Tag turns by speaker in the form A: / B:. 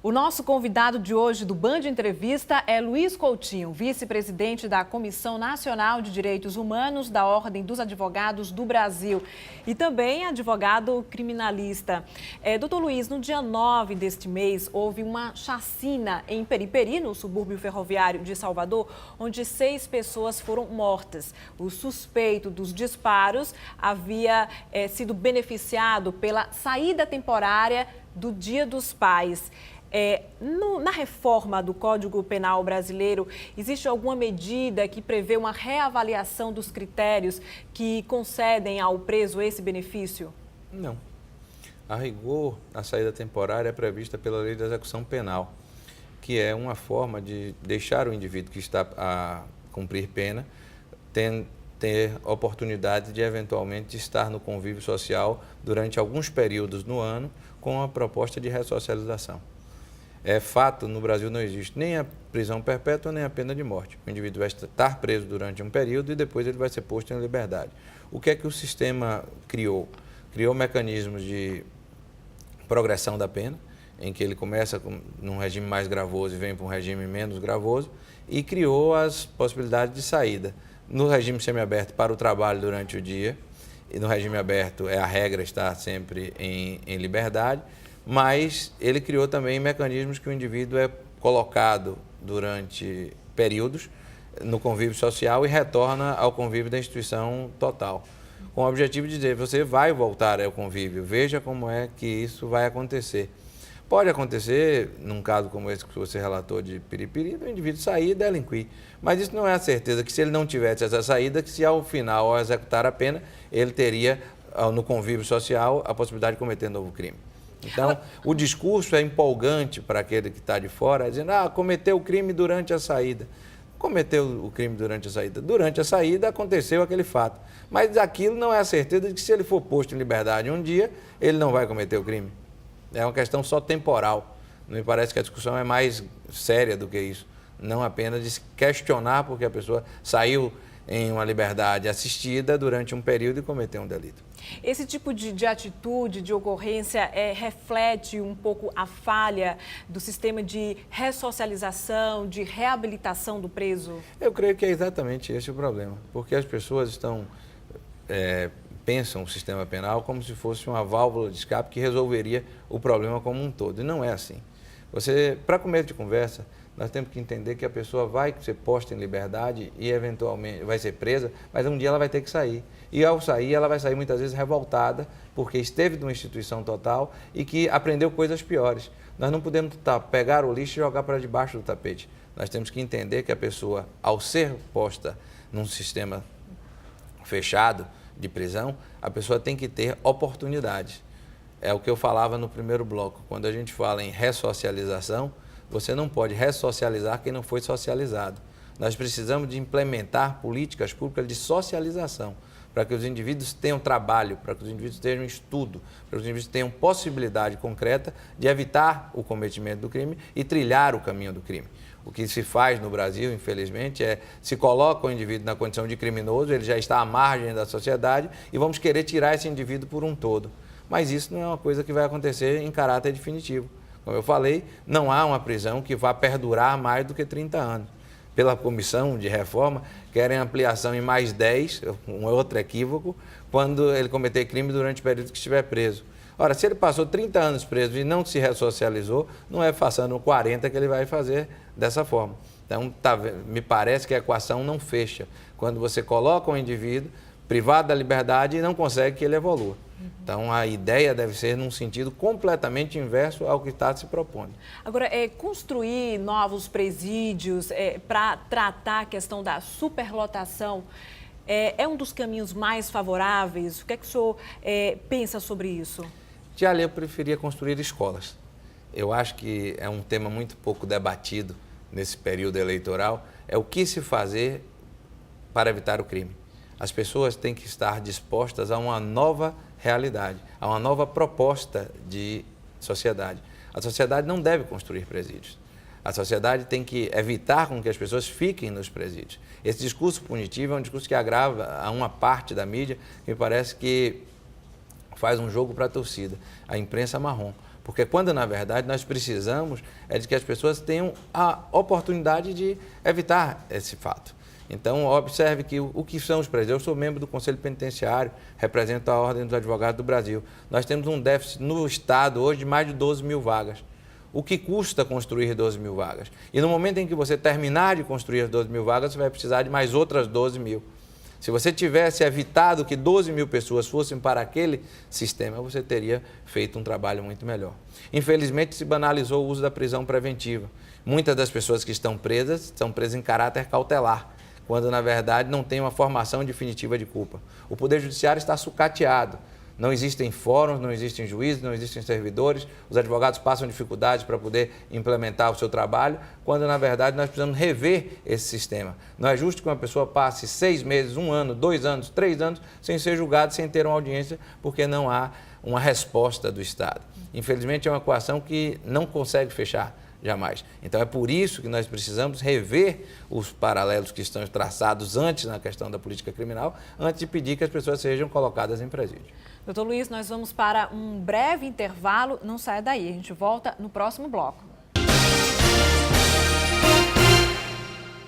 A: O nosso convidado de hoje do Band Entrevista é Luiz Coutinho, vice-presidente da Comissão Nacional de Direitos Humanos da Ordem dos Advogados do Brasil e também advogado criminalista. Doutor Luiz, no dia 9 deste mês, houve uma chacina em Periperi, no subúrbio ferroviário de Salvador, onde 6 pessoas foram mortas. O suspeito dos disparos havia sido beneficiado pela saída temporária do Dia dos Pais. Na reforma do Código Penal brasileiro, existe alguma medida que prevê uma reavaliação dos critérios que concedem ao preso esse benefício?
B: Não. A rigor, a saída temporária é prevista pela Lei de Execução Penal, que é uma forma de deixar o indivíduo que está a cumprir pena ter oportunidade de, eventualmente, estar no convívio social durante alguns períodos no ano com a proposta de ressocialização. É fato, no Brasil não existe nem a prisão perpétua nem a pena de morte. O indivíduo vai estar preso durante um período e depois ele vai ser posto em liberdade. O que é que o sistema criou? Criou mecanismos de progressão da pena, em que ele começa num regime mais gravoso e vem para um regime menos gravoso, e criou as possibilidades de saída. No regime semiaberto, para o trabalho durante o dia, e no regime aberto a regra estar sempre em liberdade, mas ele criou também mecanismos que o indivíduo é colocado durante períodos no convívio social e retorna ao convívio da instituição total, com o objetivo de dizer, você vai voltar ao convívio, veja como é que isso vai acontecer. Pode acontecer, num caso como esse que você relatou de Periperi, o indivíduo sair e delinquir, mas isso não é a certeza que se ele não tivesse essa saída, que se ao final, ao executar a pena, ele teria no convívio social a possibilidade de cometer novo crime. Então, o discurso é empolgante para aquele que está de fora, dizendo, cometeu o crime durante a saída. Cometeu o crime durante a saída. Durante a saída aconteceu aquele fato. Mas aquilo não é a certeza de que se ele for posto em liberdade um dia, ele não vai cometer o crime. É uma questão só temporal. Me parece que a discussão é mais séria do que isso. Não apenas de se questionar porque a pessoa saiu em uma liberdade assistida durante um período e cometeu um delito.
A: Esse tipo de atitude, de ocorrência, reflete um pouco a falha do sistema de ressocialização, de reabilitação do preso?
B: Eu creio que é exatamente esse o problema, porque as pessoas pensam o sistema penal como se fosse uma válvula de escape que resolveria o problema como um todo, e não é assim. Para começo de conversa, nós temos que entender que a pessoa vai ser posta em liberdade e, eventualmente, vai ser presa, mas um dia ela vai ter que sair. E, ao sair, ela vai sair muitas vezes revoltada, porque esteve numa instituição total e que aprendeu coisas piores. Nós não podemos pegar o lixo e jogar para debaixo do tapete. Nós temos que entender que a pessoa, ao ser posta num sistema fechado de prisão, a pessoa tem que ter oportunidades. É o que eu falava no primeiro bloco. Quando a gente fala em ressocialização, você não pode ressocializar quem não foi socializado. Nós precisamos de implementar políticas públicas de socialização, para que os indivíduos tenham trabalho, para que os indivíduos tenham estudo, para que os indivíduos tenham possibilidade concreta de evitar o cometimento do crime e trilhar o caminho do crime. O que se faz no Brasil, infelizmente, se coloca o indivíduo na condição de criminoso, ele já está à margem da sociedade e vamos querer tirar esse indivíduo por um todo. Mas isso não é uma coisa que vai acontecer em caráter definitivo. Como eu falei, não há uma prisão que vá perdurar mais do que 30 anos. Pela comissão de reforma, querem ampliação em mais 10, um outro equívoco, quando ele cometer crime durante o período que estiver preso. Ora, se ele passou 30 anos preso e não se ressocializou, não é passando 40 que ele vai fazer dessa forma. Então, me parece que a equação não fecha. Quando você coloca um indivíduo privado da liberdade e não consegue que ele evolua. Então, a ideia deve ser num sentido completamente inverso ao que está se propondo.
A: Agora, construir novos presídios para tratar a questão da superlotação é um dos caminhos mais favoráveis? O que é que o senhor pensa sobre isso?
B: Eu preferia construir escolas. Eu acho que é um tema muito pouco debatido nesse período eleitoral, é o que se fazer para evitar o crime. As pessoas têm que estar dispostas a uma nova realidade, a uma nova proposta de sociedade. A sociedade não deve construir presídios. A sociedade tem que evitar com que as pessoas fiquem nos presídios. Esse discurso punitivo é um discurso que agrava a uma parte da mídia que me parece que faz um jogo para a torcida, a imprensa marrom. Porque quando, na verdade, nós precisamos é de que as pessoas tenham a oportunidade de evitar esse fato. Então, observe que o que são os presídios. Eu sou membro do Conselho Penitenciário, represento a Ordem dos Advogados do Brasil. Nós temos um déficit no Estado hoje de mais de 12 mil vagas. O que custa construir 12 mil vagas? E no momento em que você terminar de construir as 12 mil vagas, você vai precisar de mais outras 12 mil. Se você tivesse evitado que 12 mil pessoas fossem para aquele sistema, você teria feito um trabalho muito melhor. Infelizmente, se banalizou o uso da prisão preventiva. Muitas das pessoas que estão presas em caráter cautelar, quando, na verdade, não tem uma formação definitiva de culpa. O Poder Judiciário está sucateado. Não existem fóruns, não existem juízes, não existem servidores, os advogados passam dificuldades para poder implementar o seu trabalho, quando, na verdade, nós precisamos rever esse sistema. Não é justo que uma pessoa passe 6 meses, 1 ano, 2 anos, 3 anos, sem ser julgado, sem ter uma audiência, porque não há uma resposta do Estado. Infelizmente, é uma equação que não consegue fechar jamais. Então, é por isso que nós precisamos rever os paralelos que estão traçados antes na questão da política criminal, antes de pedir que as pessoas sejam colocadas em presídio.
A: Doutor Luiz, nós vamos para um breve intervalo. Não saia daí, a gente volta no próximo bloco.